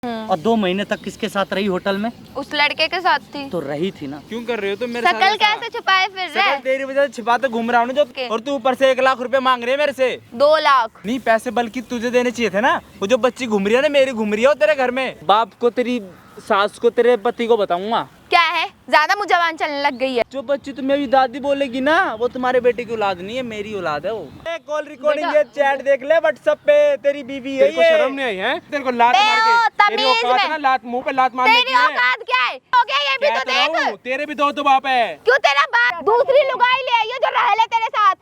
और 2 महीने तक किसके साथ रही होटल में? उस लड़के के साथ थी। तो रही थी ना। क्यों कर रहे हो तुम मेरे साथ? शकल कैसे छुपाए फिर रहे? तेरी वजह से छिपाते घूम रहा हूँ जो, और तू ऊपर से 1 लाख रुपए मांग रही है मेरे से। 2 लाख नहीं पैसे बल्कि तुझे देने चाहिए थे ना। वो जो बच्ची घूम रही है ना, मेरी घूम रही है तेरे घर में। बाप को, तेरी सास को, तेरे पति को बताऊंगा। क्या है, ज्यादा मुँह जबान चलने लग गई है। जो बच्ची तुम्हें अभी दादी बोलेगी ना, वो तुम्हारे बेटे की औलाद नहीं है, मेरी औलाद है वो। कॉल रिकॉर्डिंग ये चैट देख ले व्हाट्सएप पे, तेरी बीवी है ये। शर्म नहीं आई है तेरे को? लात मार के तेरी औकात है ना, लात मुंह पे लात मारने की। तेरी औकात क्या है? हो गया ये भी तो देख। तेरे भी दो बाप है। क्यों तेरा बाप दूसरी लुगाई ले आई है जो रह ले तेरे साथ?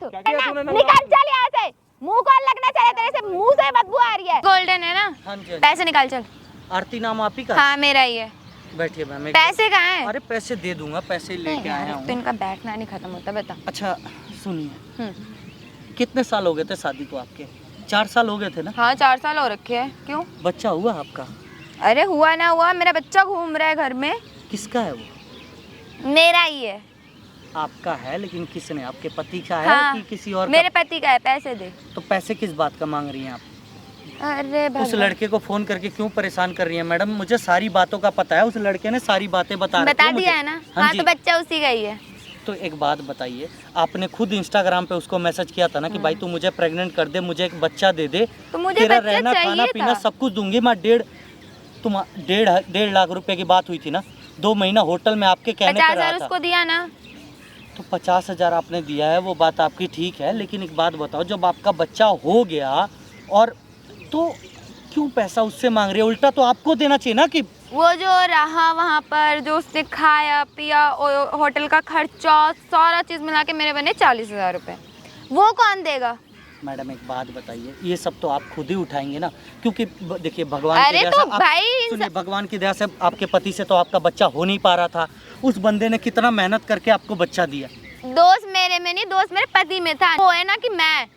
निकल चल यहाँ से, मुंह कौन लगना चाहिए तेरे से? मुंह से बदबू आ रही है। गोल्डन है ना? हाँ जी। पैसे निकाल चल। आरती नाम आप ही का? हाँ मेरा ही है। बैठिए मैम। पैसे कहाँ हैं? अरे पैसे दे दूंगा, पैसे लेके आया हूँ। तो इनका बैठना नहीं खत्म होता। बता। अच्छा सुनिए, कितने साल हो गए थे शादी को आपके? 4 साल हो गए थे ना? हाँ 4 साल हो रखे हैं। क्यों? बच्चा हुआ आपका? अरे हुआ ना हुआ, मेरा बच्चा घूम रहा है घर में। किसका है वो? मेरा ही है। आपका है, लेकिन किसने? आपके पति का है? हाँ, कि किसी और मेरे का? पति का है। पैसे दे। तो पैसे किस बात का मांग रही हैं आप? अरे उस लड़के को फोन करके क्यों परेशान कर रही हैं मैडम? मुझे सारी बातों का पता है, उस लड़के ने सारी बातें बता दिया है ना। हाँ तो बच्चा उसी का ही है। तो एक बात बताइए, आपने खुद इंस्टाग्राम पे उसको मैसेज किया था ना कि भाई तू मुझे प्रेग्नेंट कर दे, मुझे एक बच्चा दे दे, तो मुझे तेरा बच्चा रहना चाहिए खाना था। पीना सब कुछ दूंगी मैं। 1.5 लाख रुपए की बात हुई थी ना, 2 महीना होटल में आपके कहने पे 50,000 रहा था। उसको दिया ना। तो 50,000 आपने दिया है, वो बात आपकी ठीक है, लेकिन एक बात बताओ, जब आपका बच्चा हो गया और तो क्यों पैसा उससे मांग रही है? उल्टा तो आपको देना चाहिए ना। कि वो जो रहा वहाँ पर, जो उसने खाया पिया, होटल का खर्चा, सारा चीज मिला के मेरे बने 40,000 रुपए। वो कौन देगा? मैडम एक बात बताइए, ये सब तो आप खुद ही उठाएंगे ना, क्योंकि देखिए भगवान की अरे दया तो से भाई सुनिए, भगवान की दया से आपके पति से तो आपका बच्चा हो नहीं पा रहा था। उस बंदे ने कितना मेहनत करके आपको बच्चा दिया। दोस्त मेरे में नहीं, दोस्त मेरे पति में था। वो है ना कि मैं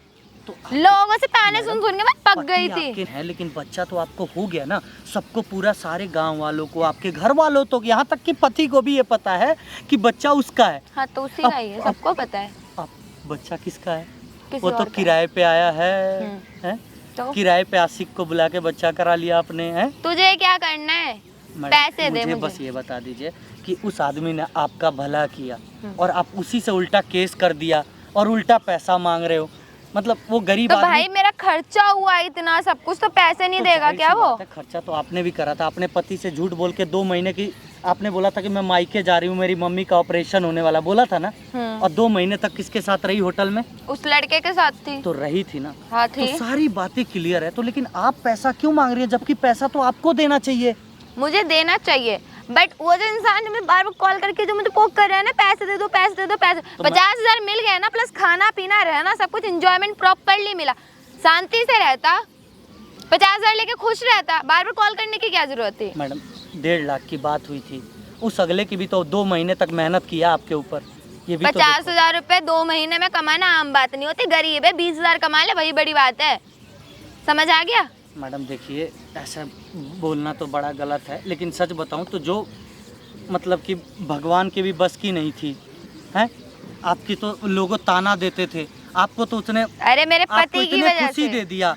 तो लोगों से ताने सुन सुन के मैं पक गई थी। है, लेकिन बच्चा तो आपको हो गया ना। सबको, पूरा सारे गांव वालों को, आपके घर वालों तो, यहाँ तक कि पति को भी ये पता है कि बच्चा उसका है। हाँ तो उसी का ही है, सबको पता है। अब बच्चा किसका है? किसी वो तो और का। किराए पे आया है, हैं? तो किराए पे आशिक को बुला के बच्चा करा लिया आपने, हैं? तुझे क्या करना है? पैसे दे मुझे बस ये बता दीजिए कि उस आदमी ने आपका भला किया और आप उसी से उल्टा केस कर दिया और उल्टा पैसा मांग रहे हो। मतलब वो गरीब तो आदमी। भाई मेरा खर्चा हुआ इतना सब कुछ, तो पैसे नहीं देगा क्या वो? खर्चा तो आपने भी करा था। आपने पति से झूठ बोल के 2 महीने की, आपने बोला था कि मैं मायके जा रही हूँ, मेरी मम्मी का ऑपरेशन होने वाला, बोला था ना। और 2 महीने तक किसके साथ रही होटल में? उस लड़के के साथ थी। तो रही थी ना। हाँ थी। तो सारी बातें क्लियर है, तो लेकिन आप पैसा क्यों मांग रही है, जबकि पैसा तो आपको देना चाहिए। मुझे देना चाहिए, बट वो जो इंसान मुझे बार बार कॉल करके जो मुझे पोक कर रहा है ना, पैसे दे दो पैसे दे दो पैसे, तो 50,000 मिल गया ना, प्लस खाना पीना रहना सब कुछ एंजॉयमेंट प्रॉपरली मिला, शांति से रहता, 50,000 लेके खुश रहता, बार बार कॉल करने की क्या जरूरत थी? मैडम 1.5 लाख की बात हुई थी, उस अगले की भी तो 2 महीने तक मेहनत किया आपके ऊपर। ये भी 50,000 रुपए 2 महीने में कमाना आम बात नहीं होती। गरीब है, 20,000 कमा ले, वही बड़ी बात है। समझ आ गया? मैडम देखिए, ऐसा बोलना तो बड़ा गलत है, लेकिन सच बताऊं तो जो मतलब कि भगवान के भी बस की नहीं थी, हैं? आपकी तो लोगों ताना देते थे, आपको तो उसने, अरे मेरे पति की वजह खुशी से दे दिया,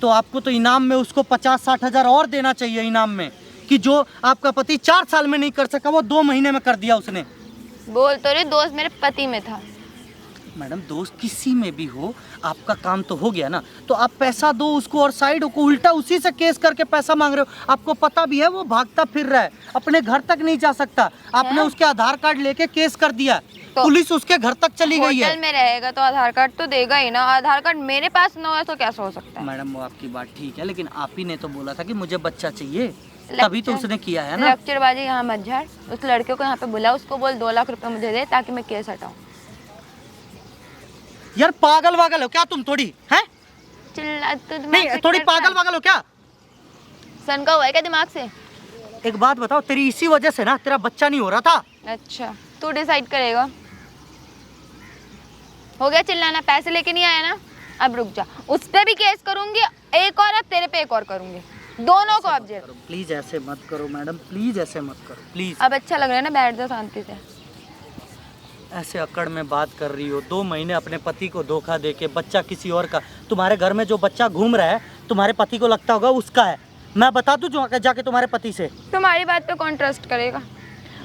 तो आपको तो इनाम में उसको 50-60 हज़ार और देना चाहिए इनाम में, कि जो आपका पति 4 साल में नहीं कर सका वो 2 महीने में कर दिया उसने। बोल तो रही, दोस्त मेरे पति में था। मैडम दोस्त किसी में भी हो, आपका काम तो हो गया ना, तो आप पैसा दो उसको और साइड को, उल्टा उसी से केस करके पैसा मांग रहे हो। आपको पता भी है वो भागता फिर रहा है, अपने घर तक नहीं जा सकता, आपने उसके आधार कार्ड लेके केस कर दिया, तो पुलिस उसके घर तक चली गई है। होटल में रहेगा तो आधार कार्ड तो देगा ही ना, आधार कार्ड मेरे पास ना हो तो कैसे हो सकता है? मैडम वो आपकी बात ठीक है, लेकिन आप ही ने तो बोला था कि मुझे बच्चा चाहिए, तभी तो उसने किया है ना। लेक्चरबाजी यहाँ मत झाड़। उस लड़के को यहाँ पे बुला, उसको बोल 2 लाख रुपए मुझे दे ताकि मैं केस हटाऊं। यार पागल वागल हो क्या तुम? थोड़ी है चिल्ला तो नहीं, थोड़ी पागल वागल हो क्या? सन का हुआ है क्या दिमाग से? एक बात बताओ, तेरी इसी वजह से ना तेरा बच्चा नहीं हो रहा था। अच्छा तू डिसाइड करेगा। हो गया चिल्लाना, पैसे लेके नहीं आया ना, अब रुक जा, उस पे भी केस करूंगी एक और, अब तेरे पे एक और करूंगी, दोनों को अब जेल। प्लीज ऐसे मत करो मैडम, प्लीज ऐसे मत करो प्लीज। अब अच्छा लग रहा है ना, बैठ जा शांति से। ऐसे अकड़ में बात कर रही हो, 2 महीने अपने पति को धोखा देके बच्चा किसी और का, तुम्हारे घर में जो बच्चा घूम रहा है तुम्हारे पति को लगता होगा उसका है, मैं बता दूं जो जाके तुम्हारे पति से। तुम्हारी बात पे कौन ट्रस्ट करेगा?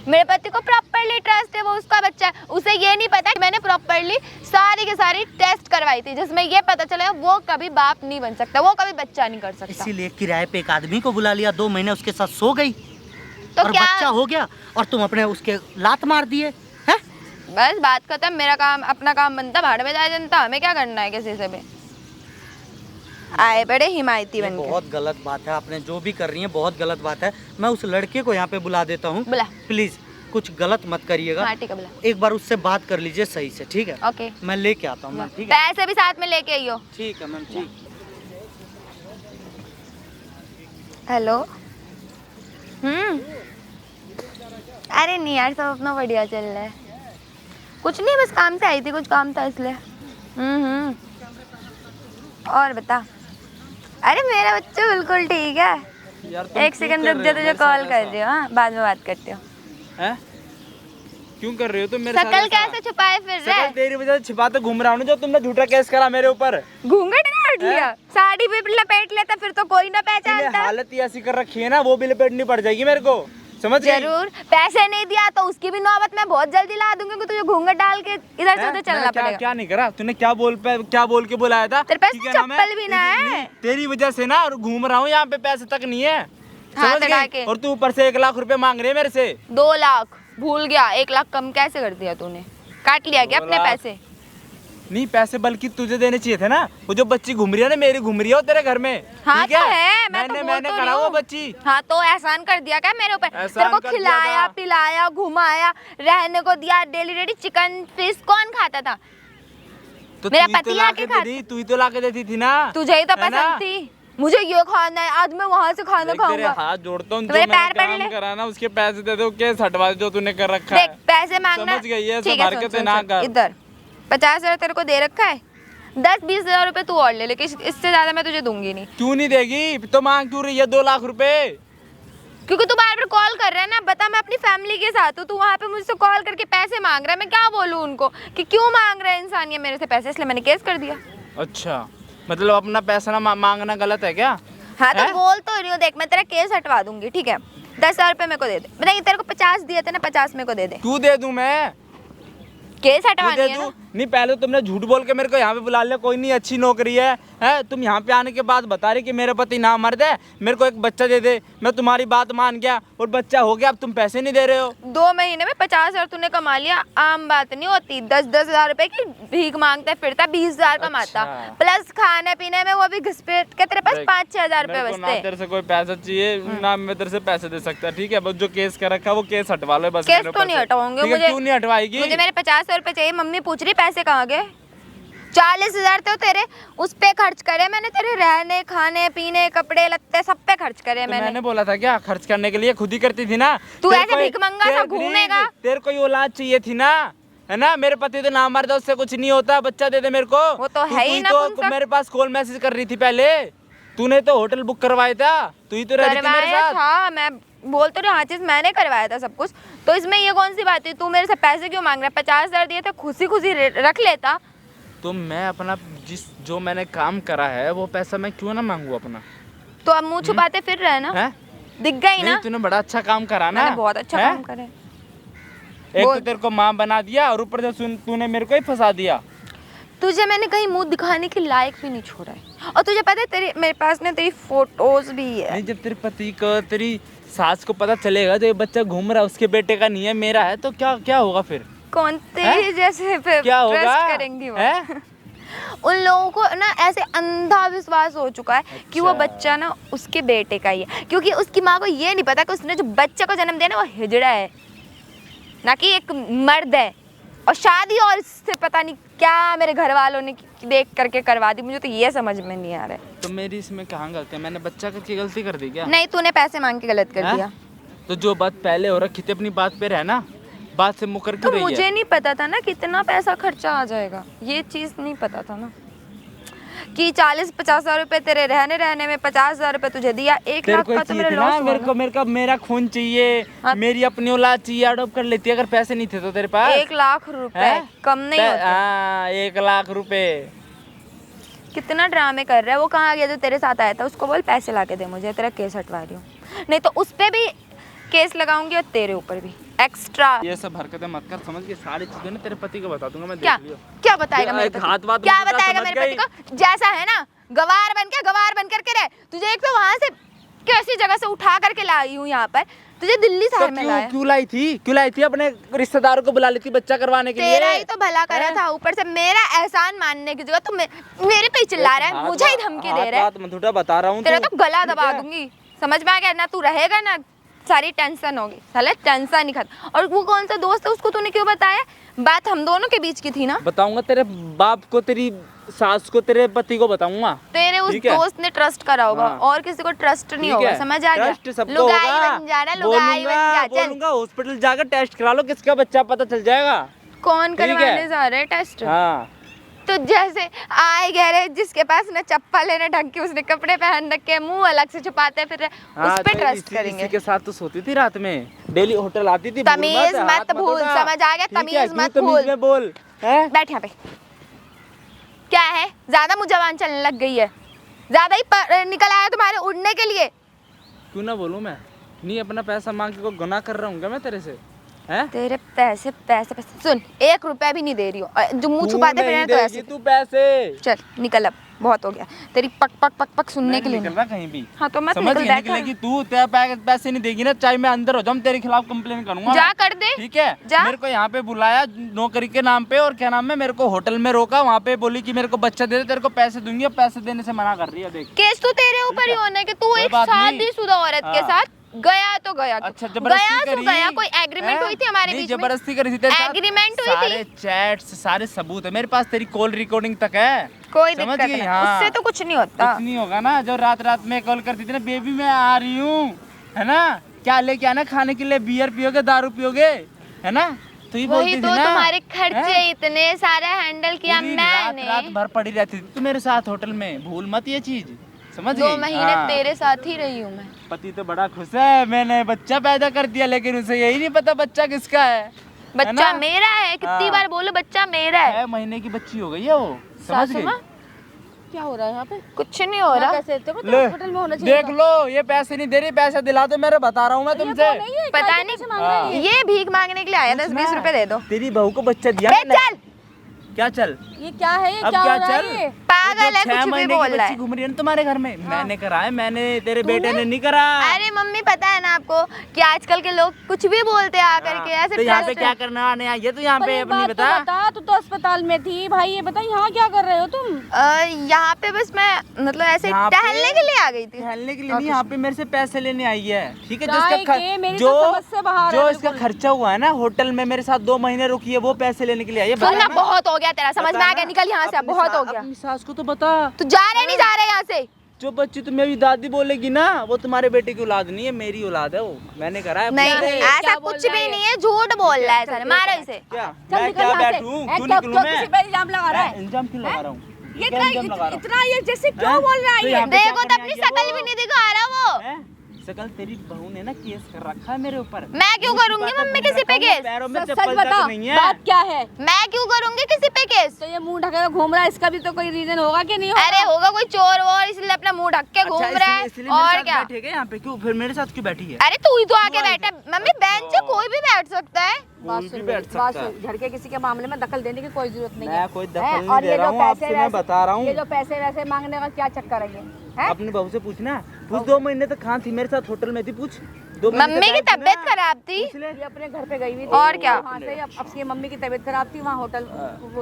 मेरे पति को प्रॉपरली ट्रस्ट है, वो उसका बच्चा है। उसे ये नहीं पता कि मैंने प्रॉपरली सारी की सारी टेस्ट करवाई थी, जिसमें ये पता चला वो कभी बाप नहीं बन सकता, वो कभी बच्चा नहीं कर सकता। इसीलिए किराए पे एक आदमी को बुला लिया, 2 महीने उसके साथ सो गई तो और क्या बच्चा हो गया और तुम अपने उसके लात मार दिए हैं। बस बात खत्म। मेरा काम अपना काम बनता, भाड़ में जाए जनता, हमें क्या करना है किसी से भी। आए बड़े हिमायती बन के। बहुत गलत बात है, आपने जो भी कर रही है बहुत गलत बात है। मैं उस लड़के को यहाँ पे बुला देता हूँ, बुला। प्लीज कुछ गलत मत करिएगा। हाँ ठीक है, बुला। एक बार उससे बात कर लीजिए सही से, ठीक है? ओके, मैं लेके आता हूँ मैम, ठीक है? पैसे भी साथ में लेके आइयो। ठीक है मैम, ठीक। हेलो। अरे नहीं यार, सब अपना बढ़िया चल रहा है। कुछ नहीं, बस काम से आई थी, कुछ काम था इसलिए। और बता। अरे मेरा बच्चा बिल्कुल ठीक है। यार तुम एक क्यों सेकंड कर रुक रहे जा, हो तुझे मेरे कॉल साथ कर ऐसा? रही हूँ। हाँ, बाद में बात करती हूँ। हैं? क्यों कर रही हो तुम मेरे साथ शकल ऐसा? कैसे छुपाए फिर रहे? शकल तेरी वजह से छिपाते घूम रहा हूँ ना, जो तुमने झूठा केस करा मेरे ऊपर। घूंघट ना हट लिया, साड़ी भी लपेट लेता फिर तो कोई ना तूने पहचानता। हालत ही ऐसी कर रखी है ना, वो भी लपेटनी पड़ जाएगी मेरे को, समझ गई? जरूर। पैसे नहीं दिया तो उसकी भी नौबत मैं बहुत जल्दी ला दूंगी, क्योंकि तुझे घूंघट डाल के इधर से उधर चलना क्या पड़ेगा। क्या नहीं करा तूने? क्या बोल के बुलाया था? तेरे पास कि क्या नाम है? चप्पल भी ना है। तेरी वजह से ना और घूम रहा हूँ यहाँ पे, पैसे तक नहीं है, हाथ समझ हटा गई? के। और तू ऊपर से 1 लाख रुपए मांग रहे है मेरे से। 2 लाख भूल गया, 1 लाख कम कैसे कर दिया तूने? काट लिया क्या 2 अपने लाख? पैसे? नहीं पैसे बल्कि तुझे देने चाहिए थे ना। वो जो बच्ची घूम रही है ना, मेरी घूम रही है वो तेरे घर में। हाँ ठीक तो है, मैं तो मैंने बोल मैंने तो करा रही वो हूँ। बच्ची। हाँ तो एहसान कर दिया क्या मेरे ऊपर? एहसान तेरे को कर दिया खिलाया था। पिलाया घुमाया रहने को दिया, डेली डेली चिकन फिश कौन खाता था? तो मेरा तू ही पति तो ला आके के खा- दे दी, तू ही तो ला के देती थी ना। तुझे ही तो है ना? पसंद थी। मुझे ये खाना है, आज मैं वहां से खाना देख, तेरे खाऊंगा। हाथ जोड़ता हूँ, तो जो मेरे मैंने पैर पकड़ काम ले। करा ना उसके पैसे दे दो, केस हटवा दे जो तूने कर रखा देख है। पैसे मांगना। समझ गई है, सब ठीक है, हरकतें सुन, ना सुन, कर। इधर 50,000 तेरे को दे रखा है, 10-20 हजार रुपए तू और ले, लेकिन इससे ज्यादा मैं तुझे दूंगी नहीं। क्यों नहीं देगी? तो मांग क्यों रही है 2 लाख रुपए? क्योंकि तू बार बार कॉल कर रहा है ना। बता, मैं अपनी फैमिली के साथ हूँ, तू वहाँ पे मुझसे कॉल करके पैसे मांग रहा है। मैं क्या बोलूँ उनको कि क्यों मांग रहा है इंसान ये मेरे से पैसे? इसलिए मैंने केस कर दिया। अच्छा, मतलब अपना पैसा ना मांगना गलत है क्या? हाँ तो हैं? बोल तो रही हूँ, देख मैं तेरा केस हटवा दूंगी, ठीक है? 10,000 रुपए मेरे को दे दे। बताइए, तेरे को 50 दिए थे ना, 50 मेरे को दे दे। क्यों दे दूं मैं? केस क्यों हटवानी दे है दूं? ना। नहीं पहले तुमने झूठ बोल के मेरे को यहाँ पे बुला लिया, कोई नहीं अच्छी नौकरी है तुम यहाँ पे आने के बाद बता रही कि मेरे पति ना मर्द है, मेरे को एक बच्चा दे दे। मैं तुम्हारी बात मान गया और बच्चा हो गया, अब तुम पैसे नहीं दे रहे हो। 2 महीने में 50,000 तूने कमा लिया, आम बात नहीं होती। 10-10 हजार रुपए की भीख मांगता फिरता, 20,000 कमाता, अच्छा। प्लस खाने पीने में वो भी घुसपेट के तेरे पास देख, 5-6 हजार रुपए मेरे को ना बचते। तेरे से कोई पैसा चाहिए ना मैं तेरे से पैसे दे सकता, ठीक है? बस जो केस कर रखा है वो केस हटवा लो बस। केस मेरे तो ऊपर नहीं से। हटवाऊंगे। ठीक है, मुझे क्यों नहीं हटवाएगी? मुझे मेरे 50,000 रुपए चाहिए। मम्मी पूछ रही पैसे कहाँ गए? 40,000 तो तेरे उस पे खर्च करे मैंने, तेरे रहने खाने पीने कपड़े लत्ते सब पे खर्च करे तो मैंने। मैंने बोला था क्या खर्च करने के लिए? खुद ही करती थी ना। तू तेरे ऐसे कोई- भिखमंगा सा तेरे- घूमेगा। तेरे को ये औलाद चाहिए थी ना, है ना? मेरे पति तो ना मर दो, उससे कुछ नहीं होता, बच्चा दे दे मेरे को। वो तो है ही ना तो पुंसक। मेरे पास कॉल मैसेज कर रही थी पहले। तूने तो होटल बुक करवाया था, तू ही तो रह रही थी मेरे करवाया साथ। था, मैं बोल तो रही हूँ, हाँ चीज मैंने करवाया था सब कुछ। तो इसमें ये कौन सी बात है? तू मेरे से पैसे क्यों मांग रहा है? 50,000 दिए थे, खुशी खुशी रख लेता। तो मैं अपना जो मैंने काम करा है वो पैसा मैं क्यों ना मांगू अपना? तो अब मुंह छुपाते फिर रहे ना, हैं? दिख गई ना। नहीं तूने बड़ा अच्छा काम करा ना। मैंने बहुत अच्छा हैं? काम करे। एक बोल। तो तेरे को माँ बना दिया और ऊपर से सुन तूने मेरे को ही फंसा दिया। तुझे मैंने कहीं मुंह दिखाने के लायक भी नहीं छोड़ा है। और तुझे पता है तेरे मेरे पास ना तेरी फोटोज भी है। नहीं जब तेरे पति को तेरी सास को पता चलेगा जो ये बच्चा घूम रहा है उसके बेटे का नहीं है मेरा है, तो क्या क्या होगा फिर? कौन तेरी जैसे पे क्या होगा? ट्रस्ट करेंगी वो? हैं? उन लोगों को ना ऐसे अंधा विश्वास हो चुका है कि वो अच्छा। बच्चा ना उसके बेटे का ही है, क्योंकि उसकी माँ को ये नहीं पता कि उसने जो बच्चे को जन्म दिया ना वो हिजड़ा है, ना कि एक मर्द है। और शादी और इससे पता नहीं क्या मेरे घर वालों ने देख करके करवा दी। मुझे तो ये समझ में नहीं आ रहा है। तो मेरी इसमें कहाँ गलती है? मैंने बच्चा करके गलती कर दी क्या? नहीं, तूने पैसे मांग के गलत कर हैं? दिया। तो जो बात पहले हो रखी थी अपनी बात पे रहना, बात से मुकर तो क्यों रही मुझे है? नहीं पता था ना कितना पैसा खर्चा आ जाएगा, ये चीज़ नहीं पता था ना कि 40-50 हजार रुपए तेरे रहने में 50,000 रुपए तुझे दिया, 1 तेरे लाख को का तो चाहिए मेरा थी ना, लॉस हुआ। मेरा खून चाहिए, हाँ। मेरी अपनी औलाद चाहिए, अडॉप्ट कर लेती अगर पैसे नहीं थे तो तेरे पास। 1 लाख रुपए हैं? कम नहीं होते। हाँ 1 लाख रुपए कितना ड्रामे कर रहा है। वो कहाँ गया जो तेरे साथ आया था, उसको बोल पैसे ला के दे मुझे, तेरा केस हटवा रही हूँ, नहीं तो उस पर भी केस लगाऊंगी और तेरे ऊपर भी एक्स्ट्रा। ये सब हरकतें मत कर, समझ के सारी चीजें ना तेरे पति को बता दूंगा मैं, क्या देख लियो। क्या बताएगा मेरे पति को? क्या बताएगा मेरे पति को? जैसा है ना गवार बन करके रहे। तुझे एक तो वहां से कैसी जगह से उठा करके लाई हूँ यहाँ पर, तुझे दिल्ली शहर में लाया। क्यों लाई थी? अपने रिश्तेदारों को बुला ली थी बच्चा करवाने के लिए। तेरा ही तो भला करा था, ऊपर से मेरा एहसान मानने की जगह तो मेरे पे ही चिल्ला रहा है, मुझे ही धमकी दे रहा है। बता रहा हूँ तेरा तो गला दबा दूंगी, समझ में आ गया ना? तू रहेगा ना सारी टेंशन होगी, साला टेंशन ही खत्म। और वो कौन सा दोस्त है, उसको तूने क्यों बताया? बात हम दोनों के बीच की थी ना। बताऊंगा तेरे बाप को, तेरी सास को, तेरे पति को बताऊंगा। तेरे उस दोस्त ने ट्रस्ट करा होगा, और किसी को ट्रस्ट नहीं होगा, समझ आ गया? लुगाई बन जा रहा, लुगाई बन जा। चल बोलूंगा हॉस्पिटल जाकर टेस्ट करा लो, किसका बच्चा पता चल जाएगा। कौन करवाने जा रहा है टेस्ट? हाँ तो जैसे आए गए रहे, जिसके पास ना चप्पल है ना ढंग के, उसने कपड़े पहन रखे, मुंह अलग से छुपाते फिर उस पे ट्रस्ट करेंगे। इसी के साथ तो सोती थी रात में, डेली होटल आती थी। तमीज मत भूल, समझ आ गया? तमीज मत भूल। बोल बैठ यहाँ पे। क्या है, ज्यादा मुँह जबान चलने लग गई है, ज्यादा ही निकल आया तुम्हारे उड़ने के लिए। क्यों ना बोलूं मैं? नहीं अपना पैसा मांग के कोई गुनाह कर रहा हूँ क्या मैं तेरे से? हैं? तेरे पैसे सुन, 1 रुपया भी नहीं दे रही हो, जो मुंह छुपाते फिर तो ऐसे। तू पैसे चल निकल, अब बहुत हो गया तेरी पक पक पक पक सुनने के लिए। निकल रहा कहीं भी। हाँ तो मत समझ निकल, निकलेगी तू, तेरा पैसे नहीं देगी ना, चाहे मैं अंदर हो जाऊं, तेरे खिलाफ कंप्लेन करूंगा। जा कर दे, ठीक है? मेरे को यहाँ पे बुलाया नौकरी के नाम पे, और क्या नाम है, मेरे को होटल में रोका, वहाँ पे बोली कि मेरे को बच्चा दे दे, तेरे को पैसे दूंगी, पैसे देने से मना कर रही है। देख केस तो तेरे ऊपर ही होना है कि तू एक शादीशुदा औरत के साथ गया तो गया। अच्छा जबरदस्ती करी? गया, कोई एग्रीमेंट हुई थी हमारे बीच में? जबरदस्ती करी थी तेरे साथ? एग्रीमेंट हुई थी? सारे चैट्स, सारे सबूत है मेरे पास, तेरी कॉल रिकॉर्डिंग तक है। कोई दिक्कत नहीं, उससे तो कुछ नहीं होता। कुछ नहीं होगा ना, जो रात में कॉल करती थी ना, बेबी मैं आ रही हूँ, है ना, क्या लेके आना खाने के लिए, बियर पियोगे, दारू पियोगे, है ना? तो ये बोलती थी ना, तुम्हारे खर्चे इतने सारे हैंडल किया मैंने। रात भर पड़ी रहती थी तू मेरे साथ होटल में, भूल मत ये चीज, समझ गई? 2 महीने तेरे साथ ही रही हूँ मैं। पति तो बड़ा खुश है, मैंने बच्चा पैदा कर दिया, लेकिन उसे यही नहीं पता बच्चा किसका है। बच्चा मेरा है, कितनी बार बोलो बच्चा मेरा है। 6 महीने की बच्ची हो गई है वो, समझ गई? क्या हो रहा है यहाँ पे? कुछ नहीं हो रहा। हॉस्पिटल में होना चाहिए। देख लो, ये पैसे नहीं दे रही, पैसे दिला दो, मेरे बता रहा हूँ मैं तुमसे। पता नहीं, ये भीख मांगने के लिए आया, 10-20 रुपए दे दो। तेरी बहू को बच्चा दिया चल। क्या चल? ये क्या है? ये अब क्या क्या हो रहा चल? है? पागल है, कुछ भी बोल रहा है। घूम रही है ना तुम्हारे घर में, मैंने कराया, मैंने, तेरे बेटे ने नहीं करा। अरे मम्मी पता है ना आपको कि आजकल के लोग कुछ भी बोलते हैं आकर के ऐसे। तो यहाँ पे क्या करना आने आई है तू यहाँ पे? अपनी बता। तू तो अस्पताल में थी भाई, ये बता यहाँ क्या कर रहे हो तुम? यहाँ पे बस मैं मतलब ऐसे टहलने के लिए आ गई थी। टहलने के लिए नहीं, यहाँ पे मेरे से पैसे लेने आई है, ठीक है? जो इसका खर्चा हुआ है ना होटल में, मेरे साथ 2 महीने रुकी है, वो पैसे लेने के लिए आई है। सुनना बहुत हो गया तेरा, समझ में आ गया, निकल यहाँ से, अब बहुत हो गया। अपनी सास को तो बता। तू जा रहे नहीं जा रहे यहाँ से? जो बच्ची तुम्हें भी दादी बोलेगी ना, वो तुम्हारे बेटे की औलाद नहीं है, मेरी औलाद है वो, मैंने कराया। नहीं ऐसा कुछ भी नहीं है, झूठ बोल रहा है सर, मारो इसे। क्या मैं क्या बैठूं? क्यों निकलूं मैं? इल्जाम लगा रहा है। इल्जाम क्यों लगा रहा हूँ? ये इतना ये जैसे क्यों बोल रहा है ये? देखो तो अपनी शकल भी नहीं दिखा रहा वो। शकल तेरी बहू ने ना केस कर रखा है मेरे ऊपर। मैं क्यों करूंगी मम्मी किसी पे केस? पैरों में सच चप्पल बता, तक नहीं है। बात क्या है? मैं क्यों करूंगी किसी पे केस? तो ये मुंह ढके घूम रहा है, इसका भी तो कोई रीजन होगा कि नहीं होगा? अरे होगा कोई चोर वोर, इसलिए अपना मुंह ढक के घूम रहा है, और क्या? बैठे यहाँ पे क्यों? फिर मेरे साथ क्यों बैठी है? अरे तू ही तो आके बैठा। मम्मी बेंच पे कोई भी बैठ सकता है। कोई भी बैठ सकता है। घर के किसी के मामले में दखल देने की कोई जरूरत नहीं है। मैं कोई दखल नहीं दे रहा हूँ, आपसे मैं बता रहा हूँ। ये जो पैसे वैसे मांगने का क्या चक्कर है ये? अपनी बहू से पूछना, पूछ। 2 महीने तक कहाँ थी मेरे साथ होटल में थी, पूछ। मम्मी की तबीयत खराब थी, ये अपने घर पे गई हुई थी, और क्या? वहाँ से अब इसकी मम्मी की तबीयत खराब थी, वहाँ होटल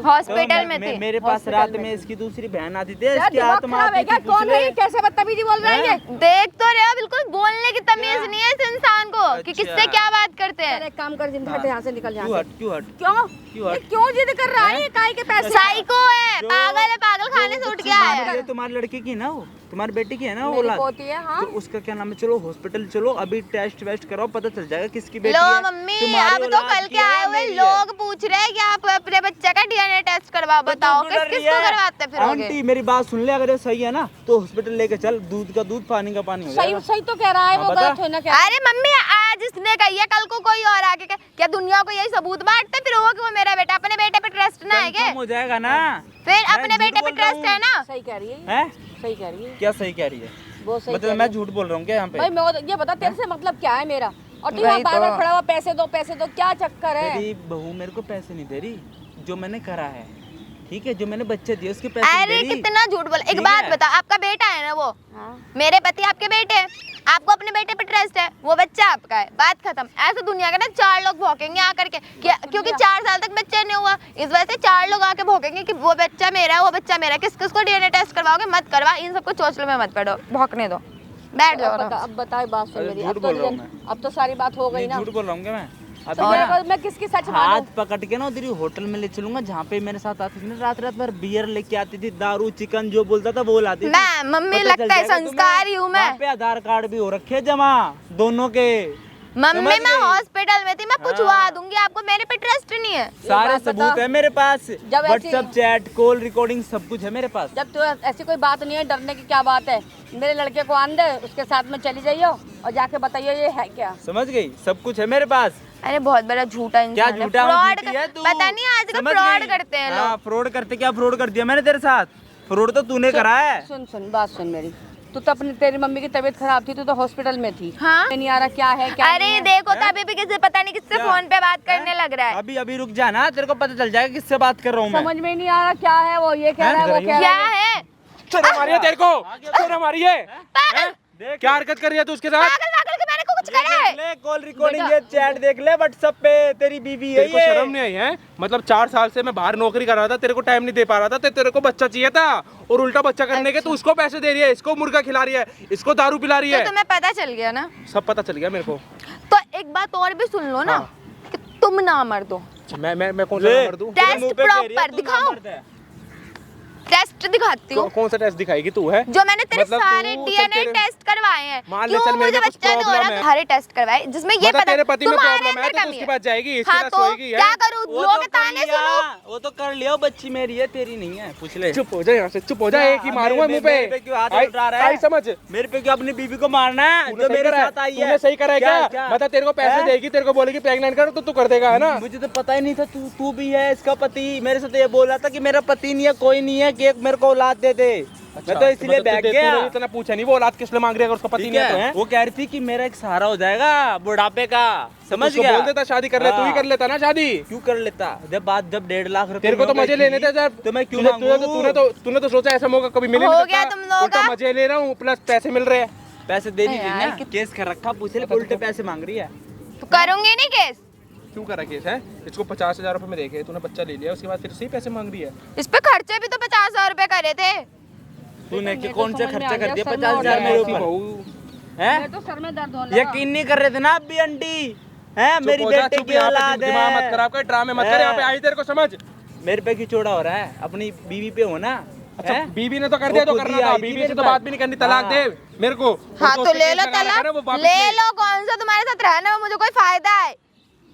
हॉस्पिटल में थी। मेरे पास रात में इसकी दूसरी बहन आती थी, इसकी आत्मा आती थी। कौन है ये? कैसे बदतमीजी बोल रहा है ये? देख तो रहे हो, बिल्कुल बोलने की तमीज नहीं है इस इंसान को कि किससे क्या बात करते हैं। एक काम कर, जिंदा हट यहाँ से, निकल यहाँ से। क्यों हट? क्यों क्यों जिद कर रहा है? काहे के पैसे? साइको है, पागल है, पागल खाने से उठ गया है। तुम्हारी लड़की की ना, वो तुम्हारी बेटी की है ना, वो मेरी औलाद। पोती है, हाँ। तो उसका क्या नाम है? चलो हॉस्पिटल चलो, अभी टेस्ट वेस्ट कराओ, पता चल जाएगा किसकी बेटी लो है। मम्मी, तुम्हारी अब तो औलाद कल की के है, आए हुए मेरी है। लोग पूछ रहे हैं कि आप अपने बच्चे का डीएनए टेस्ट करवा, बताओ किस किस को करवाते फिरोगे? आंटी मेरी बात सुन ले, अगर ये सही है ना तो हॉस्पिटल लेके चल, दूध का दूध, पानी का पानी हो जाएगा। सही तो कह रहा है वो, गलत हो ना क्या? अरे मम्मी आज जिसने कही है, कल को कोई और आके क्या दुनिया को यही सबूत बांटते फिर वो कि वो मेरा बेटा, अपने बेटे पे ट्रस्ट ना है क्या? हो जाएगा ना, फिर अपने बेटे पे ट्रस्ट है ना? सही कह रही है, हैं? सही कह रही है, क्या सही कह रही है? वो सही मतलब मैं झूठ बोल रहा हूँ क्या यहाँ पे? भाई मैं ये बता तेरे से मतलब क्या है मेरा, और तू वही बार बार तो। खड़ा हुआ पैसे दो क्या चक्कर है? मेरी बहू मेरे को पैसे नहीं दे रही, जो मैंने करा है, ठीक है, जो मैंने बच्चे दिए उसके पैसे नहीं अरे दे रही। कितना झूठ बोल। एक ठीक बात है। बता, आपका बेटा है ना वो? हाँ। मेरे पति आपके बेटे हैं, आपको अपने बेटे पे ट्रस्ट है, वो बच्चा आपका है, बात खत्म। ऐसे दुनिया के ना 4 लोग भौंकेंगे आकर के क्योंकि 4 साल तक बच्चा नहीं हुआ, इस वजह से 4 लोग आके भौंकेंगे कि वो बच्चा मेरा है, वो बच्चा मेरा है। किस किस को डीएनए टेस्ट करवाओगे? मत करवा, इन सबको चोचले में मत पड़ो, भौंकने दो, बैठ जाओ ना। अब बताए बात सुन अरे मेरी, झूठ बोल रहा हूँ मैं। अब तो सारी बात हो गई नहीं, ना। झूठ बोल रहा हूँ क्या मैं? अभी तो ना मैं किसकी सच हाथ मानूं? पकड़ के ना उधर ही होटल में ले चलूंगा जहाँ पे मेरे साथ आती थी ना, रात रात भर बियर लेके आती थी, दारू चिकन जो बोलता था वो लाती थी। मैं मम्मी पता चल लगता है जाएगा तुम्हें। संस्कारी हूँ मैं। वहाँ पे आधार कार्ड भी हो रखे जमा दोनों के। मम्मी समझ मैं गई? हॉस्पिटल में थी, मैं पूछवा हाँ। दूंगी आपको, मेरे पे ट्रस्ट नहीं है। सारे बात बता। सबूत है मेरे पास, जब ऐसी- व्हाट्सएप चैट कॉल रिकॉर्डिंग सब कुछ है मेरे पास। जब तो ऐसी कोई बात नहीं है, डरने की क्या बात है? मेरे लड़के को आन दे, उसके साथ में चली जाइयो और जाके बताइए ये है क्या। समझ गई? सब कुछ है मेरे पास। अरे बहुत बड़ा झूठा क्या इंसान है, झूठा फ्रॉड झूठी है तू? पता नहीं आजकल समझ फ्रॉड गई? करते हैं हाँ, लोग। फ्रॉड करते, क्या फ्रॉड कर दिया मैंने तेरे साथ? फ्रॉड तो तूने करा है। सुन बात सुन मेरी, तू तो अपनी तेरी मम्मी की तबीयत खराब थी, तू तो हॉस्पिटल में थी। हाँ? नहीं आ रहा क्या है क्या अरे नहीं है। देखो तो अभी भी किसी पता नहीं किससे क्या? फोन पे बात करने लग रहा है। अभी अभी रुक जा ना, तेरे को पता चल जाएगा किससे बात कर रहा हूँ मैं। समझ में नहीं आ रहा क्या है, वो ये कह रहा है वो कह क्या रहा है। है? शर्म आ रही है तेरे को? शर्म आ रही है? पागल देख क्या हरकत कर रही है तू उसके साथ? पागल पागल के मैंने को कुछ करा है? देख ले, कॉल रिकॉर्डिंग ये चैट देख ले व्हाट्सएप पे, तेरी बीवी है तेरे को ये। शर्म नहीं आई है? मतलब 4 साल से मैं बाहर नौकरी कर रहा था, तेरे को टाइम नहीं दे पा रहा था, तेरे को बच्चा चाहिए था और उल्टा बच्चा करने के तू उसको पैसे दे रही है, इसको मुर्गा खिला रही है, इसको दारू पिला रही तो है। तुम्हें पता चल गया ना? सब पता चल गया मेरे को। तो एक बात और भी सुन लो ना, कि तुम ना मर दो। मैं कौन सा ले। नंबर दूं? तेरे टेस्ट मुंह पे कह रही है, प्रॉपर तू दिखाओ। ना मर्द है। टेस्ट दिखाती हूँ, कौन सा टेस्ट दिखाएगी तू? है जो मैंने तेरे मतलब सारे तू- डीएनए तेरे- टेस्ट करवाए हैं। मान ले क्यों चल मेरे मुझे में कुछ बच्चा नहीं हो प्रॉब्लम रहा? है। सारे टेस्ट करवाए जिसमें ये मतलब पता तेरे पति में तुम्हारे प्रॉब्लम है अंदर तो कमी उसके पास जाएगी, इसके हाँ साथ तो सोएगी, है? क्या करूँ? वो लोग तो कर ताने लिया, सुनो। वो तो कर लिया, बच्ची मेरी है तेरी नहीं है, पूछ ले। चुप हो जा यहाँ से, चुप हो जा, एक ही मारूंगा मुंह पे। मेरे पे क्यों हाथ आई- उठा रहा है? आई समझ? मेरे पे क्यों अपनी बीवी को मारना है तूने जो सही मेरे करा है? साथ आई है? तूने सही करा है क्या? मतलब तेरे को पैसे हैं? देगी, तेरे को बोलेगी प्रेग्नेंट कर तो तू कर देगा, है ना? मुझे तो पता ही नहीं था तू भी है इसका पति। मेरे से तो ये बोल रहा था कि मेरा पति नहीं है, कोई नहीं है, कि एक मेरे को औलाद दे दे। मैं तो इसलिए मतलब बैठ तूने गया। इतना पूछा नहीं वो औलाद किस लिए मांग रही है अगर उसका पति ठीक नहीं है तो, है, है? वो कह रही थी कि मेरा एक सहारा हो जाएगा बुढ़ापे का, समझ उसको गया? बोल देता शादी कर ले, तू ही हाँ। कर लेता ना शादी। क्यों कर लेता? जब बात जब 1.5 लाख रुपए तेरे को तो में हो मजे गई लेने थी, थे जब तो मैं क्यों तूने मांगू? तूने तो सोचा ऐसा मौका कभी मिले हो नहीं गया सकता। तुम लोगों उल्टा का। मजे ले रहा हूँ प्लस पैसे मिल रहे हैं। पैसे दे नहीं अरे रही यार, ना, केस कर रखा, पूछ ले उल्टे पैसे मांग रही है। तो करूंगी नहीं केस। क्यों करा केस है? इसको 50,000 रुपए में देखे, तूने बच्चा ले लिया, उसके बाद फिर से ही पैसे मांग रही है। इस पे खर्चे भी तो 50,000 रुपए करे थे। तूने मेरे कि तो कौन से समझ में खर्चा आ कर गया, दिया सर में 50,000 और मेरे ऐसी ऊपर? बहू। हैं? मेरे तो सर में दर्द होने लगा। यकीन नहीं कर रहे थे ना आप भी आंटी? हैं, मेरी चुप हो जा, बेटे चुप, की यहाँ पे औलाद दिमाग मत है। खराब कर, ड्रामे मत कर, यहाँ पे आई तेरे को समझ। मेरे पे क्यों चौड़ा हो रहा है? अपनी बीवी पे हो ना। अच्छा हैं? बीवी ने तो कर दिया वो तो खुद करना ही था, आई थी बीवी मेरे से तो पास। बात भी नहीं करनी, तलाक हाँ। दे मेरे को। हाँ तो तो उसके ले केस लो लगा रखा है ना, वो तलाक, वापस ले लो। कौन सा तुम्हारे साथ रहने में मुझे कोई फायदा है?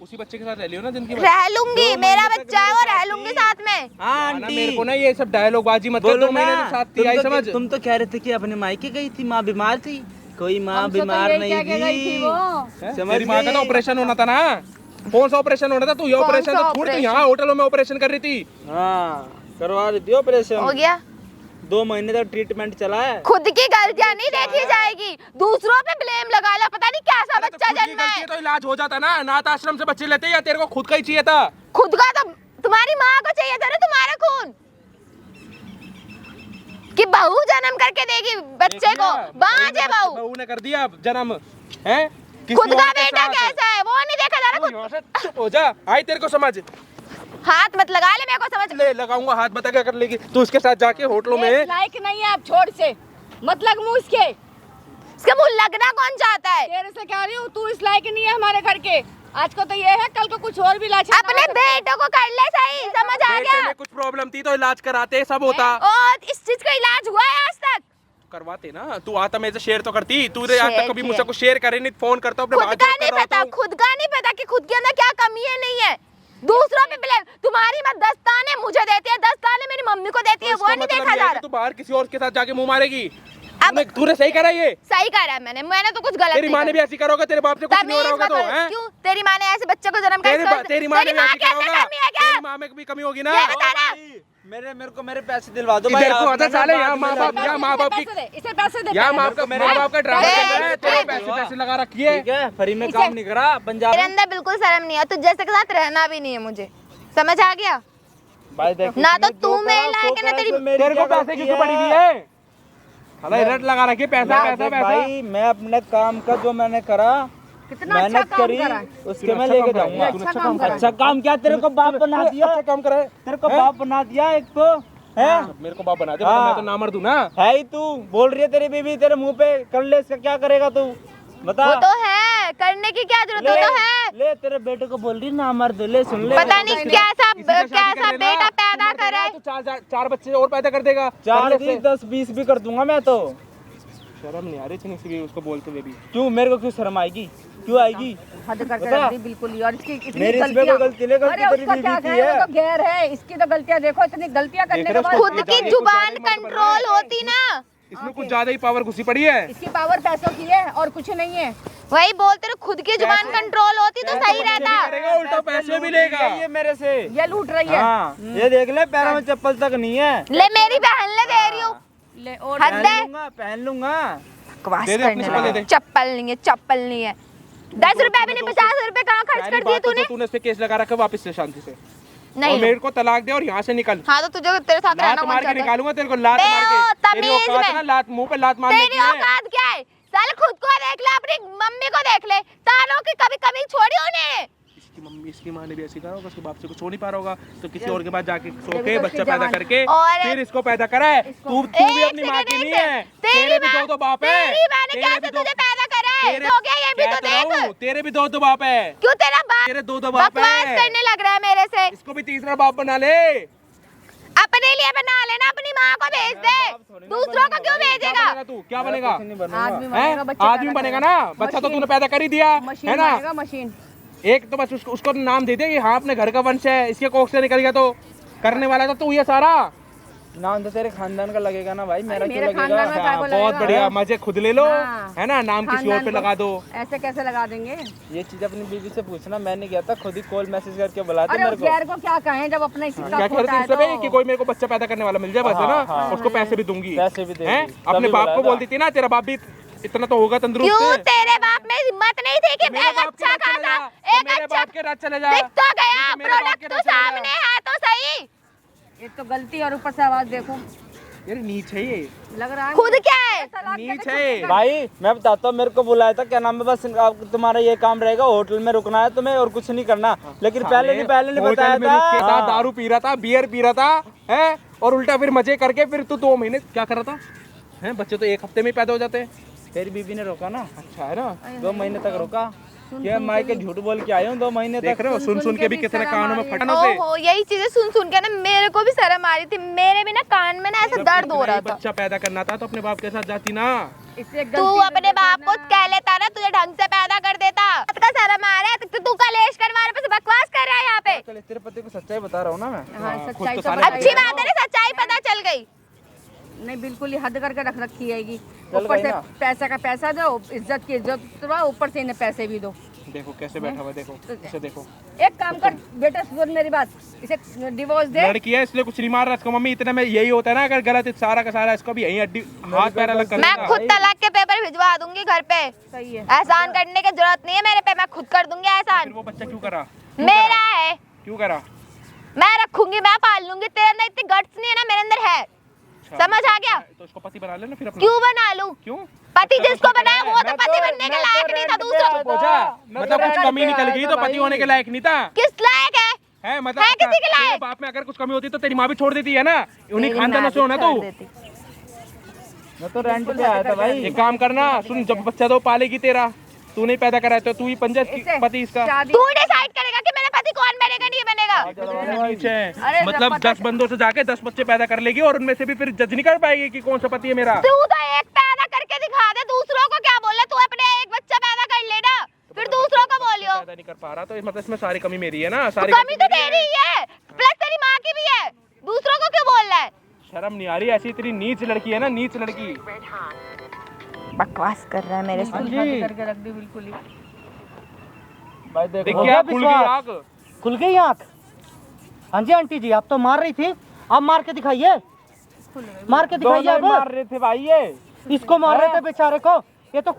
उसी बच्चे के साथ रह लियो ना जिंदगी भर। रह लूंगी, 2 मेरा महीने तक बच्चा है मेरे और रह साथ लूंगी थी। साथ में। हाँ ना आंटी, मेरे को ना ये सब डायलॉग बाजी मत कर। बोलो 2 महीने ना। से साथ थी, आई समझ। तुम तो कह रहे थे कि अपने मायके गई थी, माँ बीमार थी। कोई माँ हमसे तो बीमार यही नहीं कह के गई थी वो। हैं? समझ तेरी माँ का गई। तो ऑपरेशन होना था ना। कौन सा ऑपरेशन होना था? तू ये कौन ऑपरेशन सा तो छोड़, तू ऑपरेशन? यहाँ होटलों में ऑपरेशन कर रही थी। हाँ, करवा रही थी ऑपरेशन। हो गया? 2 महीने तक ट्रीटमेंट चला है। खुद की गलतियां नहीं देखी जाएगी, दूसरों पे ब्लेम लगा लो। पता नहीं कैसा अरे तो बच्चा खुद की जन्मा गलती है है। तो इलाज हो जाता ना, अनाथ आश्रम से बच्चे लेते या तेरे को खुद का ही चाहिए था? खुद का तो तुम्हारी माँ को चाहिए था ना, तुम्हारा खून कि बहू जन्म करके देगी बच्चे को। बाज है बहू। बहू ने कर दिया अब जन्म, है? किसी खुद का और के बेटा साथ। कैसा है वो नहीं देखा जा तू रहा। यहाँ से चुप हो जा, आई तेरे को समझ। हाथ मत लगा ले, मेरे को समझ। ले लगाऊंगा हाथ, बता क्या कर लेगी तू उसके साथ जाके होटलों ये में? लायक नहीं है, आप छोड़ से मत लग मुंह इसके। इसका मुंह लगना कौन चाहता है? तेरे से कह रही हूँ, तू इस लायक नहीं है हमारे घर के। आज को तो ये है, कल को कुछ और भी लाच। अपने बेटों को कर ले सही, समझ आ बेटे गया? में कुछ प्रॉब्लम थी तो इलाज कराते, सब होता। और इस चीज का इलाज हुआ है आज तक? करवाते ना, तू आता मेरे से शेयर तो करती। तू आज शेयर तक कभी किया। मुझसे कुछ शेयर करे नहीं, फोन करता हूँ अपने खुद बात का नहीं पता, खुद का नहीं पता कि खुद के अंदर क्या कमी है नहीं है। दूसरों पे ब्लेम। तुम्हारी माँ 10 ताने मुझे देती है, 10 ताने मेरी मम्मी को देती है, वो नहीं देखा जा तू रहा। बाहर किसी और के साथ जाके मुंह मारेगी? तूने सही करा ये? सही करा है मैंने तो कुछ गलत तेरी नहीं माँ ने भी करा। ऐसी करोगे, तेरे बाप से कुछ नहीं हो रहा होगा तो तमीज़ हैं? क्यों तेरी माँ ने ऐसे बच्चे को जन्म तेरी माँ ने भी ऐसी करा होगा, तेरी माँ में भी कमी होगी ना। ये बता ना मेरे पैसे दिलवा दो इधर को आता साले, यहाँ माँ बाप की इसे पैसे दे यहाँ माँ बाप का ड्रामा चल रहा है, तेरे पैसे लगा रखी है। ठीक है, फ्री में काम नहीं करा पंजाब मेरे में। अंदर बिल्कुल शर्म नहीं है, तुझ जैसे के साथ रहना भी नहीं है मुझे, समझ आ गया? भाई देखो ना तो तू मेरे लायक है ना तेरी तेरे को पैसे की पड़ी हुई है, साला रट लगा रखी है, पैसा पैसा पैसा। भाई मैं अपने काम का जो मैंने करा, कितना मेहनत अच्छा काम करी, करा है। उसके मैं लेके जाऊंगा। अच्छा काम करा है। अच्छा काम क्या तेरे को बाप बना दिया? अच्छा काम करे, तेरे को बाप बना दिया एक तो है। मेरे को बाप बना दे, वरना मैं तो नामर्द हूँ ना। है ही तू, बोल रही है तेरी बीवी तेरे मुंह पे, कर ले इसका क्या करेगा तू बता। वो तो है, करने की क्या जरूरत, वो तो है। ले तेरे बेटे को बोल रही ना मर्द, ले सुन ले। पता नहीं कैसा बेटा पैदा करे। तो चार बच्चे और पैदा कर देगा। 4 की 10 20 भी कर दूंगा मैं तो। शर्म नहीं आ रही इतनी सी भी उसको बोलते हुए भी। क्यों मेरे को क्यों शर्म आएगी? क्यों आएगी? हद करके बता। रख दी बिल्कुल ही। और इसकी इतनी मेरी इसमें गलतियां। कोई गलती नहीं, गलती अरे तेरी उसका बीवी क्या की कहे, है। वो तो गैर है। इसकी तो गलतियां देखो, इतनी गलतियां करने के बाद खुद की जुबान कंट्रोल होती ना, इसमें कुछ ज्यादा ही पावर घुसी पड़ी है। इसकी पावर पैसों की है और कुछ नहीं है। वही बोलते रहो, खुद की जुबान कंट्रोल होती तो सही रहता। करेगा उल्टा पैसे भी लेगा। ये मेरे से ये लूट रही है। हाँ, ये देख ले पैरों में चप्पल तक नहीं है। ले मेरी बहन ले दे रही हूँ, ले और हद है। पहन लूंगा। बकवास दे दे, अपनी करने चप्पल दे लगा। दे। चप्पल नहीं है, चप्पल नहीं है। 10 रुपए भी नहीं, 50 रुपए कहाँ खर्च कर दिए बात तो तूने? तूने इस पे केस लगा रखा, वापस से शांति से। और नहीं मेरे को तलाक दे और यहाँ से निकल। हाँ तो तुझे तेरे साथ लात रहना मार मन के चाहता है। निकालूंगा तेरे को, लात बे मार ओ, के। तेरी तमीज औकात है में। ना लात मुंह पे लात मारने की तेरी है। औकात क्या है? साले खुद को देख ले, अपनी मम्मी को देख ले, तानों की कभी कभी छोड़ी उन्हें। इसकी मम्मी इसकी माँ ने भी ऐसी करा होगा, उसके बाप से कुछ हो नहीं पा रहा होगा, तो किसी और के पास जाके सो के बच्चा पैदा करके और- फिर इसको पैदा करा है। तू भी अपनी माँ की नहीं है, तेरे भी दो बाप है। तेरी माँ ने तेरे क्या भी से दो- तुझे पैदा करा है? तेरे- हो गया ये भी तो कह रहा देख। हूँ, तेरे भी दो बाप है। क्यों तेरा बाप तेरे दो बाप बकवास है। करने लग रहा है मेरे से? इसको भी तीसरा बाप बना ले। अपने लिए बना लेना, अपनी माँ को भेज दे, दूसरों को क्यों भेजेगा? बनेगा तू, क्या बनेगा? आदमी हैं? बनेगा, बच्चा आदमी पैदा बनेगा करेगा। ना, बच्चा तो मशीन- तूने पैदा कर ही दिया मशीन है ना। बनेगा, मशीन। एक तो बस उसको नाम दे दे कि हाँ अपने घर का वंश है, इसके कोख से निकल गया, तो करने वाला था तू ये सारा। नाम तो तेरे खानदान का लगेगा ना भाई, मेरा क्यों मेरे लगेगा? खानदान में हाँ, को बहुत लगेगा? बढ़िया, मजे खुद ले लो हाँ। है ना, नाम किसी और खानदान पे को लगा दो। ऐसे कैसे लगा देंगे? ये चीज अपनी बीवी से पूछना, मैं नहीं गया था, खुद ही कॉल मैसेज करके बुलाते अरे मेरे उस को। गैर को क्या कहें जब अपना इसी का क्या कह खोटा रही है थी इससे तो? कि कोई मेरे को बच्चा पैदा करने वाला मिल जाए, बस है ना, हाँ, उसको पैसे भी दूंगी। पैसे भी देगी। हैं? तभी अपने बाप को बुलाएगा। बोल देती ना, तेरा बाप भी इतना तो होगा क्यों तंदुरुस्त। तेरे बाप में हिम्मत नहीं थी कि मेरे एक बाप के अच्छा रात चले खासा, जा, एक मेरे अच्छा बाप के रात चले जा। दिख तो गया, तो मेरे बाप प्रोडक्ट के तो रात चले जा। सामने है तो सही। एक तो गलती और ऊपर से आवाज देखो, यार नीच है ये, लग रहा है खुद क्या है? नीच है। भाई मैं बताता हूँ, मेरे को बुलाया था, क्या नाम है, बस तुम्हारा ये काम रहेगा, होटल में रुकना है तुम्हें और कुछ नहीं करना। लेकिन पहले नहीं होटल बताया में रुक के था। था, दारू पी रहा था, बियर पी रहा था, है, और उल्टा फिर मजे करके फिर तू 2 महीने क्या कर रहा था? हैं, बच्चे तो 1 हफ्ते में ही पैदा हो जाते हैं। तेरी बीवी ने रोका ना, अच्छा है ना, 2 महीने तक रोका। क्या माई के झूठ बोल के आया हूँ 2 महीने देख तक। रहे हो, सुन के भी कितने कानों में फटना से। ओहो, यही चीजें सुन सुन के ना मेरे को भी शर्म आ रही थी, मेरे भी ना कान में ना ऐसा दर्द हो रहा था। बच्चा पैदा करना था तो अपने बाप के साथ जाती ना। इससे तू अपने बाप को कह लेता ना, तुझे ढंग से पैदा कर देता। का शर्म आ रहा है तो तू कलेश करवा रहा है, बकवास कर रहा है यहाँ पे। चल तेरे पति को सच्चाई बता रहा हूँ ना मैं। हाँ, खुद सच्चाई तो तो सारे बताइए। अच्छी बात है ना, सच्चाई पता चल गई। नहीं बिल्कुल ही हद करके रख रखी हैगी। चल ऊपर गई से ना। पैसा का पैसा दो, इज्जत की इज्जत दो, ऊपर से इन्हें पैसे भी दो। देखो कैसे बैठा हुआ, देखो इसे देखो। एक काम कर बेटा, सुन मेरी बात, इसे डिवोर्स दे। लड़की है इसलिए कुछ नहीं मार रहा इसको, मम्मी इतने में यही होता है ना, अगर गलत सारा का सारा इसको भी यही हड्डी हाथ पैर अलग कर मैं देगा। खुद तलाक के पेपर भिजवा दूंगी घर पे। सही है। एहसान करने की जरूरत नहीं है मेरे पे, मैं खुद कर दूंगी फिर एहसान। वो बच्चा क्यों करा? मेरा है, क्यों करा? मैं रखूंगी, मैं पाल लूंगी। तेरे अंदर इतनी गट्स नहीं है ना, मेरे अंदर है। अच्छा, समझ आ गया? तो इसको पति बना लेना फिर अपना। क्यों बना लूं? क्यों? पति जिसको बनाया वो तो पति बनने के लायक नहीं था, दूसरों को पहुंचा, मतलब कुछ कमी निकल गई तो पति होने के लायक नहीं था। किस लायक है? है मतलब है किसी के लायक? तेरे बाप में अगर कुछ कमी होती तो तेरी माँ भी छोड़ देती है ना, उन्हीं खानदानों से होना तू। मैं तो रेंट पे आया था भाई। एक काम करना, सुन, जब बच्चा तो पालेगी तेरा, तू नहीं पैदा करा है तो तू ही पंजा पति इसका। शादी तू डिसाइड करेगा कि मेरा पति कौन बनेगा नहीं बनेगा। है मतलब 10 बंदों से जाके 10 बच्चे पैदा कर लेगी और उनमें से भी फिर जज नहीं कर पाएगी कि कौन सा पति है मेरा। तू तो एक पैदा करके दिखा दे, दूसरों को क्या बोले? तू अपने एक बच्चा पैदा कर लेना, फिर दूसरों को बोलियो। पैदा नहीं कर पा रहा तो मतलब इसमें सारी कमी मेरी है ना, सारी कमी तो तेरी ही है, प्लस तेरी माँ की भी है, दूसरों को क्यों बोल रहा है? शर्म नहीं आ रही? ऐसी इतनी नीच लड़की है ना, नीच लड़की। बकवास कर रहा है मेरे से। जी करके रख दी बिल्कुल ही। भाई देख देखो क्या गया खुल गई विश्वास? आँख। खुल गई आँख? हाँ जी आंटी जी, आप तो मार रही थी, आप मार के दिखाइए, मार के दिखाइए। दोनों ही मार अब रहे थे भाई ये। इसको मार रहे थे बेचारे को। ये तो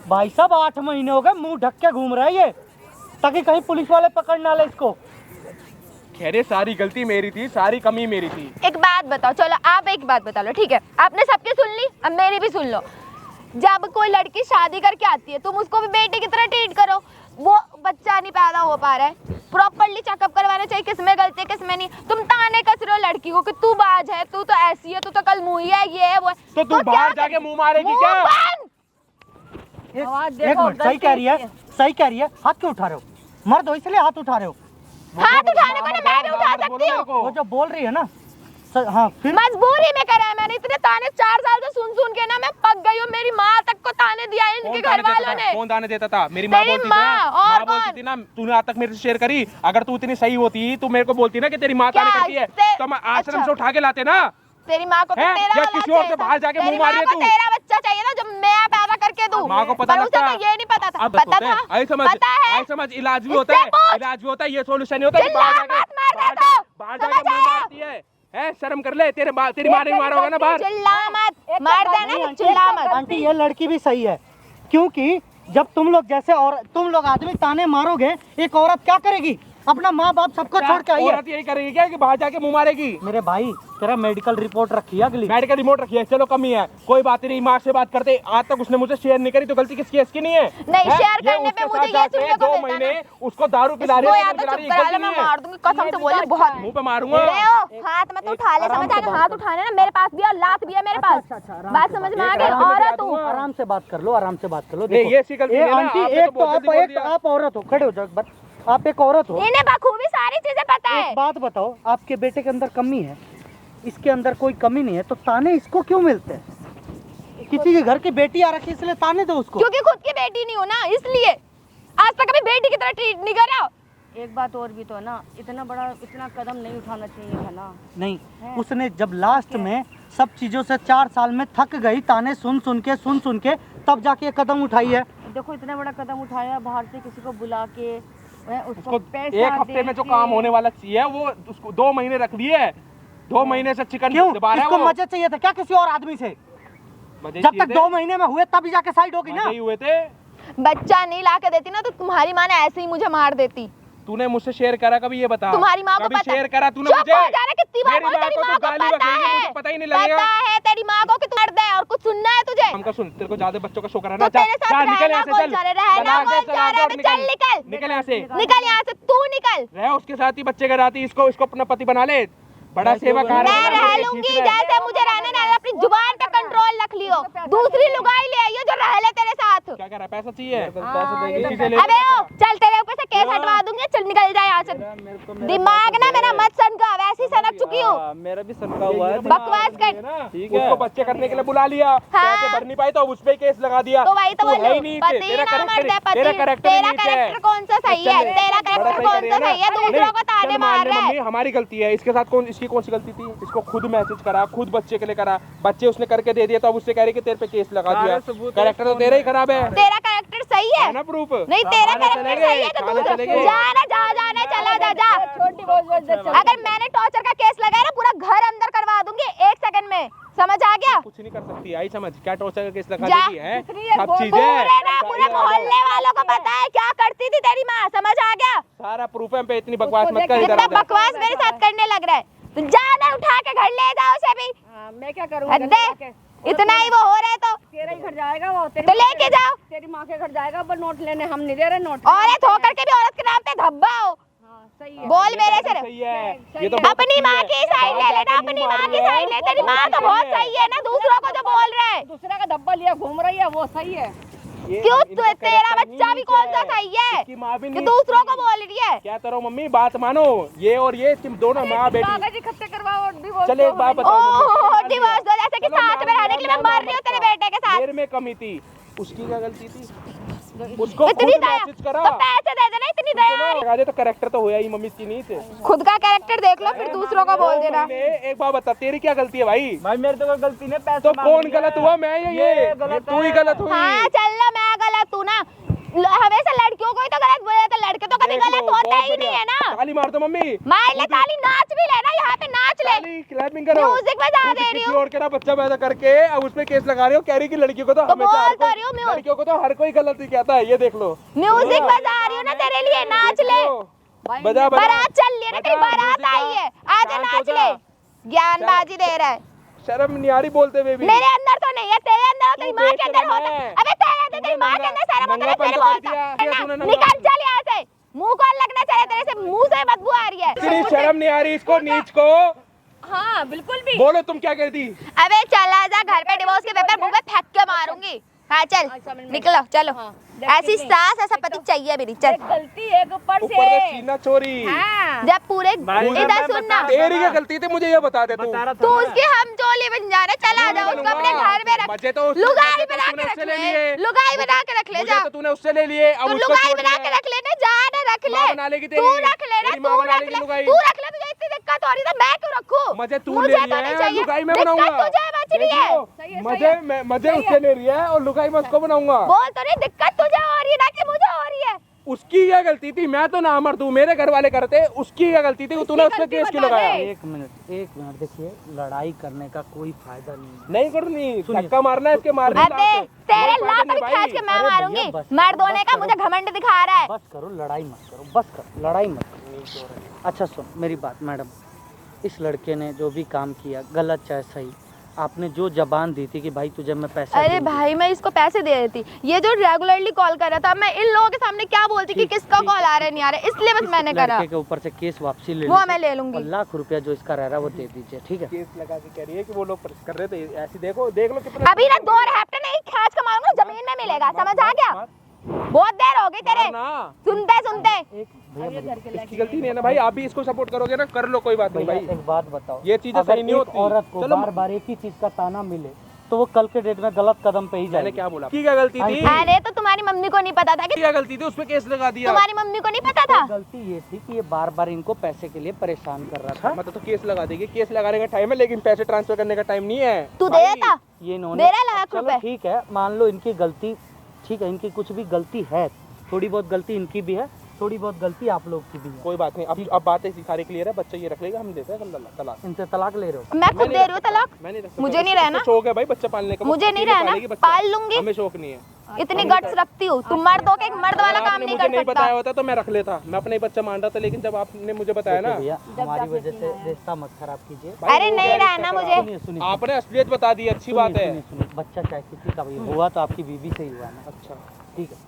भाई साहब 8 महीने हो गए मुंह ढक के घूम रहा है ये, ताकि कहीं पुलिस वाले पकड़ ना ले इसको। कह रहे सारी गलती मेरी थी, सारी कमी मेरी थी। एक बात बताओ, चलो आप एक बात बता लो, ठीक है? आपने सबकी सुन ली, अब मेरी भी सुन लो। जब कोई लड़की शादी करके आती है तुम उसको भी बेटे की तरह ट्रीट करो। वो बच्चा नहीं पैदा हो पा रहा है, प्रॉपर्ली चेकअप करवाना चाहिए किसमें गलती है किसमें नहीं। तुम ताने कस रहे हो लड़की को कि तू बाज है, तू तो ऐसी है, तू तो कल मुंह है, ये है वो है। तो तू बाहर जाके मुंह मारेगी क्या? आवाज एक देखो, मिनट, सही कह रही है, सही कह रही है। हाथ क्यों उठा रहे हो? मर्द हो इसलिए हाथ उठा रहे हो। हाथ उठाने को ना मैं भी उठा सकती हूँ। वो जो बोल रही है ना, हाँ फिर मजबूरी में करा है मैंने। इतने ताने 4 साल से सुन के ना मैं पक गई हूँ। मेरी माँ तक को ताने दिया है इनके घर वालों ने। कौन ताने देता था? मेरी माँ तेरी बोलती थी माँ, ना, और माँ कौन? बोलती थी ना, तूने आज तक मेरे से शेयर करी। अगर तू इतनी सही होती तू मेरे को बोलती ना कि तेरी माँ ताने क्या? करती है, तो मैं आश्रम अच्छा। से उठा के लाते ना। तेरी माँ को तो हैं? तेरा या वाला किसी और से चाहिए था। बाहर जाके तेरी मुंह मार रही है माँ को तू? तेरा बच्चा चाहिए था जो मैं पैदा करके दूं। माँ को पता पर उसे लगता? तो ये नहीं पता था। अब पता होता है, था? आई समझ, पता है? आई समझ, इलाज भी होता है, इससे पूछ। इलाज भी होता है, ये सोल्यूशन नहीं होता कि चिल्ला बाहर जाके मत, मार बाहर देता हूँ। बाहर जाके समझ मुंह आया? मारती है, शर्म कर ले। तेरी माँ ने मारा होगा ना बाहर। चिल्ला मत, मार देना कि चिल्ला मत। आंटी ये लड़की भी सही है, क्योंकि जब तुम लोग जैसे और तुम लोग आदमी ताने मारोगे, एक औरत क्या करेगी? अपना माँ बाप सबको छोड़ के आई है। औरत यही करेगी क्या कि बाहर जाके मुंह मारेगी? मेरे भाई तेरा मेडिकल रिपोर्ट रखी है अगली। मेडिकल रिमोट रखी है, चलो कमी है, कोई बात नहीं। माँ से बात करते, आज तक उसने मुझे शेयर नहीं करी, तो गलती किसकी है? इसकी नहीं है। नहीं, हैं? शेयर ये करने पे उसके मुझे साथ ये जाके सुनने को 2 मिलता महीने है। उसको दारू पिला रही इसको है, या तो पिला चुप रही है, करा गलती ले, मैं नहीं है। मार दूंगी कसम से बोले बहुत। मुंह पे मारूंगा। ले ओ, हाथ मत उठा ले, समझ आ गया? हाथ उठाने ना मेरे पास भी है और लात भी है मेरे पास। बात समझ में आ गई? औरत तू आराम से बात कर लो, आराम से बात कर लो। नहीं, देखो, ये ऐसी गलती ये नहीं है ना, आंटी आपने एक तो तो बहुत आप जल्दी बोल एक दिया। आप औरत हो, खड़े हो जाओ एक बार। आप एक औरत हो, इन्हें बखूबी सारी चीजें पता है। एक बात बताओ, आपके बेटे के अंदर कमी है, इसके अंदर कोई कमी नहीं है, तो ताने इसको क्यों मिलते हैं? किसी के घर की बेटी आ रखी है इसलिए ताने दो उसको। क्योंकि खुद की बेटी नहीं हो ना, इसलिए। आज तक कभी बेटी की तरह ट्रीट नहीं करा। एक बात और भी तो है ना, इतना कदम नहीं उठाना चाहिए था ना। नहीं, उसने जब लास्ट में सब चीजों से 4 साल में थक गई, ताने सुन सुन के तब जाके ये कदम उठाई है। देखो इतना बड़ा कदम उठाया, बाहर से किसी को बुला के उसको उसको पैसा एक हफ्ते में जो काम होने वाला चाहिए वो उसको 2 महीने रख दिए। 2 महीने से चिकन क्यों? दबा रहा है इसको वो। मजे चाहिए था क्या किसी और आदमी से? मजे जब चाहिए तक थे, 2 महीने में हुए तभी जाके साइड होगी मजे ना। ही हुए थे। बच्चा नहीं ला के देती ना तो तुम्हारी माँ ने ऐसे ही मुझे मार देती। तूने मुझसे शेयर करा कभी? ये बता। तुम्हारी माँ को कभी पता है? शेयर करा तूने चुप मुझे? हो जा रे, कितनी बार मेरी बोला माँ तेरी को माँ तू को गाली पता बकेगी, है, मुझे पता ही नहीं लगेगा। पता है तेरी माँ को कि तू मर्द है और कुछ सुनना है तुझे। हमका सुन, तेरे को ज्यादा बच्चों का शो कराना। तो तेरे साथ निकल रहना यहाँ से, कौन चल। चाह रहा है? रहना तलाक दे, कौन चाह तलाक रहा दे है? और चल निकल, निकल यहाँ से। निकल यहाँ से, तू निकल। रह उसके साथ ही बच्चे कराती, इसको अपना पति बना ले। बड़ा सेवा मैं रह लूंगी जैसे मुझे रहने ना, अपनी जुबान पे कंट्रोल रख लियो। दूसरी लुगाई ले आइयो जो रह ले तेरे साथ। क्या कह रहा है? पैसा चाहिए? पैसा देगी। इसी से ले। अबे ओ, चल तेरे ऊपर से केस हटवा दूंगी, चल निकल जा यहाँ से। दिमाग ना मेरा मत सनका, वैसे ही सनक चुकी हूँ। मेरा भी सनका हुआ है। बकवास कर। ठीक है। उसको बच्चे करने के लिए बुला लिया, पैसे भर नहीं पाई तो उस पे केस लगा दिया। तो वही तो तू है बोलूं, ही नहीं, पति तेरा ना मर्द है, कैरेक्टर, पति। तेरा कैरेक्टर तेरा नीच है। कैरेक्टर कौन सा सही है? तेरा कैरेक्टर कौन सा सही है? दूसरों को ताने मार रहा है। हमारी गलती है, इसके साथ इसकी कौन सी गलती थी? इसको खुद मैसेज करा, खुद बच्चे के लिए करा, बच्चे उसने करके दे दिया तो अब उससे कह रही कि तेरे पे केस लगा दिया। कैरेक्टर तो तेरा ही खराब है। तेरा कैरेक्टर सही है ना प्रूफ? नहीं, तेरा कैरेक्टर सही है तो दूसरा जाना जाना चला जा। छोटी बहुत अगर मैंने टॉर्चर का केस लगाया ना, पूरा घर अंदर करवा दूंगी 1 सेकंड में, समझ आ गया? कुछ नहीं कर सकती, आई समझ। क्या टॉर्चर का केस लगा जा। देगी है? सब पूरे चीजें ना पूरे मोहल्ले वालों को पता है क्या करती थी तेरी माँ, समझ आ गया? सारा प्रूफ है। पे इतनी बकवास मत कर। इतना बकवास मेरे साथ करने लग रहा है तो जाना, उठा के घर ले जाओ उसे भी। मैं क्या करूँगा? अरे इतना ही वो हो रहा है तो तेरा ही घर जाएगा वो, तो लेके जाओ। तेरी माँ के घर जाएगा, पर नोट लेने हम नहीं दे रहे नोट। औरत होकर के भी औरत के नाम पे धब्बा हो। हाँ, सही है। बोल मेरे से सही है, ये तो बहुत अपनी अच्छी माँ है। की साइड ले लेना, अपनी माँ की साइड ले। तेरी माँ तो बहुत सही है ना, दूसरों को जो बोल रहा है। दूसरा का धब्बा लिया घूम रही है, वो सही है। क्यों? तेरा बच्चा भी कौन सा सही है इसकी माँ भी कि नहीं दूसरों को बोल रही है? क्या करो मम्मी, बात मानो। ये और ये तुम दोनों माँ बेटी। कागज इकट्ठे करवाओ और divorce चले एक दो बात हमें। बताओ मम्मी। ओह डिवोर्स दो, जैसे कि चलो, साथ में रहने के लिए मैं मर रही हूँ तेरे बेटे के साथ। मेरे में कमी थी, उसकी क्या गलती थी? उसको इतनी खुद दया मैसेज करा। तो पैसे दे देना, इतनी दया लगा दे तो कैरेक्टर तो होया ही मम्मी की नहीं थे। खुद का कैरेक्टर देख लो फिर दूसरों का बोल देना। एक बात बता, तेरी क्या गलती है भाई? भाई मेरे तो कोई गलती नहीं, पैसे तो मांग कौन लिया गलत है। हुआ, मैं या ये गलत तू ही है। गलत हुई। हाँ चल ना, मैं गलत हूँ ना। हमेशा लड़कियों को ही तो गलत बोला जाता है, लड़के तो कभी देख लो, गलत होता बहुत ही नहीं है ना। ताली मार दो मम्मी। मार ले ताली, नाच भी लेना, यहाँ पे नाच ले। ताली क्लैपिंग करो। म्यूजिक बजा तू दे रही किसी हूँ। और के ना बच्चा पैदा करके अब उस पे केस लगा रहे हो, कह रही कि लड़कियों को तो तो हमेशा बोल तो रही हूँ, लड़कियों को तो हर कोई गलत ही कहता है, ये देख लो। म्यूजिक बजा रही हूँ ना तेरे लिए, नाच ले। बजा बजा। बारात चल रही है ना, तेरी बारात आई है, आजा शांत हो नाच जा। ले। ज्ञानबाजी दे रहा है। शर्म नहीं आ रही बोलते हुए भी। मेरे अंदर तो नहीं है, तेरे अंदर हो, तेरी तू माँ के अंदर बेशरम होता है। है। अबे तेरे अंदर, तेरी माँ के अंदर सारा मतलब नंगापन तेरे तो कर बोलता दिया, है किया ना। तूने निकल नंगापन। चल यहाँ से, मुंह कौन लगना चाहिए तेरे से, मुंह से बदबू आ रही है। इतनी शर्म नहीं आ रही इसको, नीच को। हाँ बिल्कुल भी। बोलो तुम क्या कहती? अबे चला जा घर पे, डिवोर्स के पेपर मुंह पे फेंक के मारूंगी। हाँ चल निकलो, चलो। ऐसी सास ऐसा पति चाहिए भी नहीं, चल। एक गलती एक ऊपर ऊपर से से। सीना चोरी। हाँ। जब पूरे इधर सुनना, तेरी क्या गलती थी मुझे ये बता दे तू। तू उसकी हम चोली बन जा रहे, चला जा उसको अपने घर में रख। मजे तो लुगाई बना के रख ले, लुगाई बना के रख ले जा। तो तूने उससे ले लिए, अब तू उसको लुगाई छोड़ बना दिया। के रख लेना, जा ना रख ले। माँ बना लेगी तेरी। तू रख लेना, तेरी माँ तू बना रख लेगी ले, लुगाई। तू रख ले। तुझे इतनी दिक्कत हो रही है तो मैं क्यों रखूं? मजे तू मुझे ले तो लिया नहीं है, चाहिए। लुगाई मैं दिक्कत बनाऊंगा। तुझे बच रही है। देखियो, मजे उससे ले लिया है और लुगाई मैं उसको बनाऊंगा। बोल तो नहीं, दिक्कत तुझे हो रही है ना कि मुझे हो रही है। उसकी क्या गलती थी? मैं तो ना मर दूं, मेरे घर वाले करते। उसकी क्या गलती थी? तूने उससे केस क्यों लगाया? एक मिनट देखिए, लड़ाई करने का कोई फायदा नहीं है। नहीं करनी, धक्का मारना है इसके मारने अबे तेरे लात पर खींच के मैं अरे भैया, मारूंगी। बस मर्द होने का मुझे घमंड दिखा रहा है। बस करो, लड़ाई मत करो, बस करो, लड़ाई मत करो। अच्छा सुन मेरी बात मैडम, इस लड़के ने जो भी काम किया गलत चाहे सही, आपने जो जबान दी थी कि भाई तुझे मैं पैसा अरे भाई मैं इसको पैसे दे देती, ये जो रेगुलरली कॉल कर रहा था, मैं इन लोगों के सामने क्या बोलती कि किसका कॉल आ रहा है नहीं आ रहा है, इसलिए बस मैंने करा। लड़के के ऊपर से केस वापसी ले वो लीजिए मैं ले लूंगी। और लाख रुपया जो इसका रह रहा है वो दे दीजिए, ठीक है? केस लगा के कह रही है कि वो लोग कर रहे थे ऐसे। देखो देख लो कितना। अभी ना 2 हफ्ते नहीं खींच के मारूंगा, जमीन में मिलेगा, समझ आ गया? बहुत देर हो गई तेरे ना सुनते सुनते। एक भैया इसकी गलती नहीं है ना भाई, आप भी इसको सपोर्ट करोगे ना, कर लो कोई बात नहीं भाई। एक बात बताओ, ये चीजें अगर सही नहीं एक होती। औरत को चलो, बार बार एक ही चीज का ताना मिले तो वो कल के डेट में गलत कदम पे ही मैंने जाएगी। क्या बोला? की क्या गलती थी? अरे तो तुम्हारी मम्मी को नहीं पता था कि क्या गलती थी? उस पे केस लगा दिया। तुम्हारी मम्मी को नहीं पता था? गलती ये थी कि ये बार बार इनको पैसे के लिए परेशान कर रहा था। मतलब तो केस लगा देगी, केस लगाने का टाइम है लेकिन पैसे ट्रांसफर करने का टाइम नहीं है। तू दे देता, ये इन्होंने मेरा लाख चलो रुपए। ठीक है, मान लो इनकी गलती, ठीक है, इनकी कुछ भी गलती है, थोड़ी बहुत गलती इनकी भी है, थोड़ी बहुत गलती आप लोग की भी है। कोई बात नहीं, अब बातें सारी क्लियर है। बच्चा ये रख लेगा, हम देते हैं तलाक। इनसे तलाक ले रहे हो? मैं खुद दे रही हूँ तलाक, मैं नहीं रख सकता। मुझे नहीं उसको रहना। शौक है भाई बच्चा पालने का, वो मुझे नहीं अकेले रहना, पालेगी बच्चा। पाल लूंगी। हमें शौक नहीं है। इतनी गट्स रखती हूँ, तुम मर्द हो के एक मर्द वाला काम आपने नहीं मुझे कर नहीं सकता। बताया होता तो मैं रख लेता, मैं अपना ही बच्चा मान रहा था, लेकिन जब आपने मुझे बताया ना। भैया हमारी वजह से रिश्ता मत खराब कीजिए। भाई, अरे हो नहीं गया रिश्ता रहना खराब। मुझे। सुनिए सुनिए आपने असलियत बता दी, अच्छी बात है। सुनिए, बच्चा चाहे किसी का भी हुआ तो आपकी बीवी से ही हुआ ना। अच्छा, ठीक है,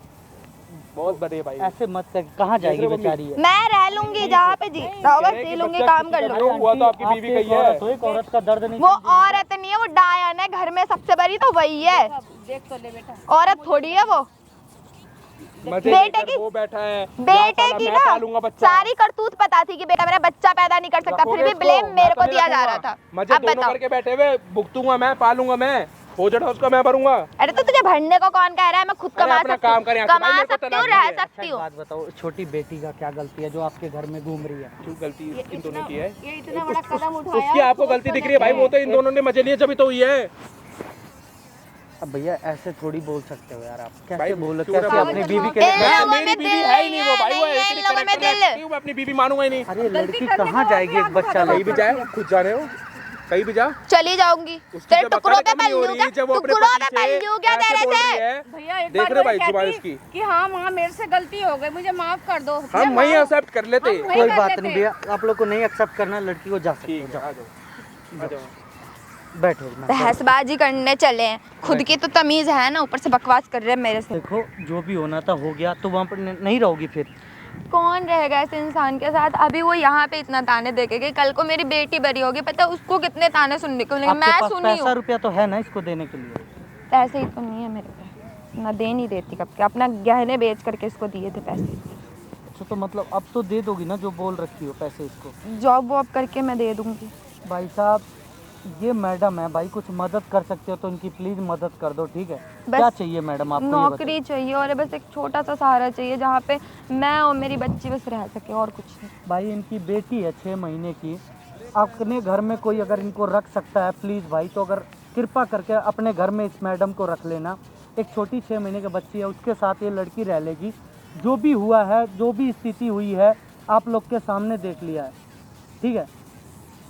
बहुत बढ़िया भाई। ऐसे मत कर, कहाँ जाएगी दूसरे बेचारी है? मैं रह लूंगी जहाँ पे जी रहोगे, जी लूंगी, काम कर लो। जो हुआ तो आपकी बीवी एक कही है। औरत हो, एक औरत का दर्द नहीं वो औरत नहीं है, वो डायन है, घर में सबसे बड़ी तो वही है, देख तो ले बेटा। औरत थोड़ी है वो। मजे बेटे लेकर की- वो बैठा है, बेटे यहाँ की साला ना मैं पालूंगा बच्चा। सारी करतूत पता थी कि बेटा मेरा बच्चा पैदा नहीं कर सकता, फिर भी ब्लेम मेरे को दिया जा रहा था। मजे अब दोनों बताओ, करके बैठे हुए, भुगतूंगा मैं, पालूंगा मैं, हो जाना उसका मैं भरूंगा। अरे तो तुझे भरने को कौन कह रहा है? मैं खुद अरे कमा अपना सकती काम हूँ, कर यहाँ से, भाई, कमा मेरे को सकती तलाक हूँ, रह चाहिए। सकती एक हूँ। बात बताओ, छोटी बेटी का क्या गलती है जो आपके घर में घूम रही है? क्यों गलती इन दोनों की है? ये इतना बड़ा कदम उठाया। उसकी आपको गलती दिख रही है भाई, वो तो इन दोनों ने मजे लिए जब तो हुई है। अब भैया ऐसे थोड़ी बोल सकते हो यार, आप कैसे भाई, बोल, क्यों ना कैसे बोलो? अपनी बीवी के इन लिए? लोगों में मेरी बीवी दिल है ही नहीं वो भाई, वो नहीं है, इतनी इन लोगों में character दिल। रखती हूँ, मैं अपनी बीवी मानूंगा ही नहीं। अरे लड़की कहाँ जाएगी एक बच्चा कहीं भी लेकर? जाए, खुद जाने हो, कहीं भी जा। चली जाऊंगी, उसकी तेरे जब टुकड़ों अकड़ पे कमी पल हो लूं रही क्या? है, जब वो अपने टुकड़ों पति पे से पल लूं क्या ऐसे तेरे बोल से? रही है, भैया एक देख बार रहे हो भाई कहती जुबान इसकी। कि हाँ माँ मेरे से गलती हो गई, मुझे माफ कर दो। हम वही एक्सेप्ट कर लेते। हम वही कोई कर बात लेते। नहीं भैया, आप लोग को नहीं एक्सेप्ट करना, लड़की को जा सकते ठीक हो, है, आ जाओ, आ जाओ। बैठो मैं- बहसबाजी करने चले हैं, खुद की तो तमीज है ना, ऊपर से बकवास कर रहे हैं मेरे से। देखो जो भी होना था हो गया, तो वहाँ पर नहीं रहोगी फिर? कौन रहेगा ऐसे इंसान के साथ? अभी वो यहाँ पे इतना ताने देके गई, कल को मेरी बेटी बड़ी होगी, पता है उसको कितने ताने सुनने को मिलेंगे। आपके मैं पास सुनी पैसा हूँ, रुपया तो है ना इसको देने के लिए? पैसे ही तो नहीं है मेरे पे, मैं दे नहीं देती कब के, अपना गहने बेच करके इसको दिए थे पैसे। अच्छा तो मतलब अब तो दे दोगी ना जो बोल रखी हो पैसे इसको? जॉब वॉब करके मैं दे दूंगी। भाई साहब ये मैडम है भाई, कुछ मदद कर सकते हो तो इनकी प्लीज मदद कर दो, ठीक है। बस क्या चाहिए मैडम आपको? ये नौकरी चाहिए और बस एक छोटा सा सहारा चाहिए जहाँ पे मैं और मेरी बच्ची बस रह सके, और कुछ नहीं। भाई इनकी बेटी है 6 महीने की, अपने घर में कोई अगर इनको रख सकता है प्लीज़ भाई, तो अगर कृपा करके अपने घर में इस मैडम को रख लेना। एक छोटी 6 महीने की बच्ची है, उसके साथ ये लड़की रह लेगी। जो भी हुआ है, जो भी स्थिति हुई है, आप लोग के सामने देख लिया है, ठीक है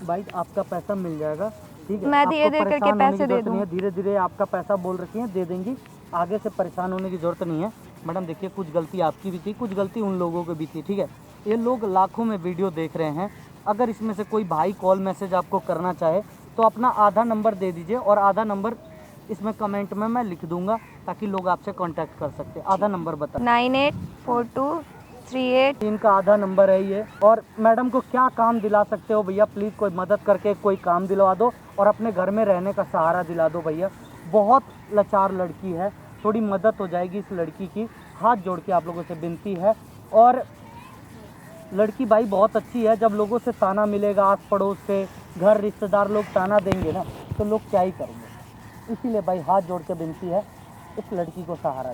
भाई। आपका पैसा मिल जाएगा, ठीक है। मैं धीरे आपको धीरे करके परेशान होने की पैसे दे जरूरत नहीं दूँ। है, धीरे धीरे आपका पैसा बोल रखी है दे देंगी, आगे से परेशान होने की ज़रूरत नहीं है। मैडम देखिए, कुछ गलती आपकी भी थी, कुछ गलती उन लोगों की भी थी, ठीक है। ये लोग लाखों में वीडियो देख रहे हैं, अगर इसमें से कोई भाई कॉल मैसेज आपको करना चाहे तो अपना आधा नंबर दे दीजिए, और आधा नंबर इसमें कमेंट में मैं लिख दूंगा ताकि लोग आपसे कांटेक्ट कर सकते हैं। आधा नंबर बता। 984238। इनका आधा नंबर है ये। और मैडम को क्या काम दिला सकते हो भैया, प्लीज़ कोई मदद करके कोई काम दिलवा दो और अपने घर में रहने का सहारा दिला दो भैया। बहुत लाचार लड़की है, थोड़ी मदद हो जाएगी इस लड़की की, हाथ जोड़ के आप लोगों से विनती है। और लड़की भाई बहुत अच्छी है, जब लोगों से ताना मिलेगा, आस पड़ोस से, घर रिश्तेदार लोग ताना देंगे ना, तो लोग क्या ही करेंगे। इसीलिए भाई हाथ जोड़ के विनती है, इस लड़की को सहारा